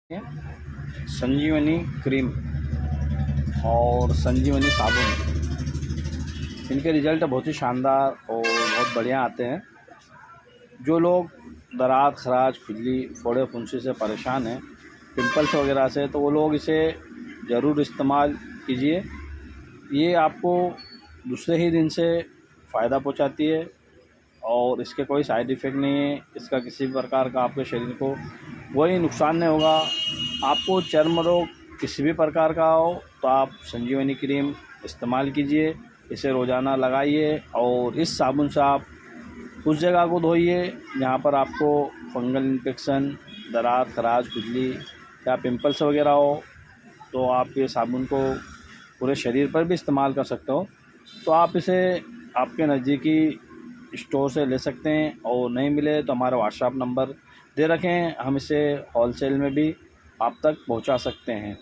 संजीवनी cream और संजीवनी साबुन, इनके रिज़ल्ट बहुत ही शानदार और बहुत बढ़िया आते हैं। जो लोग दरार, खराश, खुजली, फोड़े फुंसी से परेशान हैं, पिंपल्स वगैरह से, तो वो लोग इसे ज़रूर इस्तेमाल कीजिए। ये आपको दूसरे ही दिन से फ़ायदा पहुंचाती है और इसके कोई साइड इफ़ेक्ट नहीं है। इसका किसी भी प्रकार का आपके शरीर को कोई नुकसान नहीं होगा। आपको चर्म रोग किसी भी प्रकार का हो तो आप संजीवनी क्रीम इस्तेमाल कीजिए, इसे रोज़ाना लगाइए और इस साबुन से आप उस जगह को धोइए जहाँ पर आपको फंगल इन्फेक्शन, दरार, खराश, खुजली या पिंपल्स वगैरह हो। तो आप ये साबुन को पूरे शरीर पर भी इस्तेमाल कर सकते हो। तो आप इसे आपके नज़दीकी स्टोर से ले सकते हैं और नहीं मिले तो हमारा व्हाट्सएप नंबर दे रखें, हम इसे होलसेल में भी आप तक पहुंचा सकते हैं।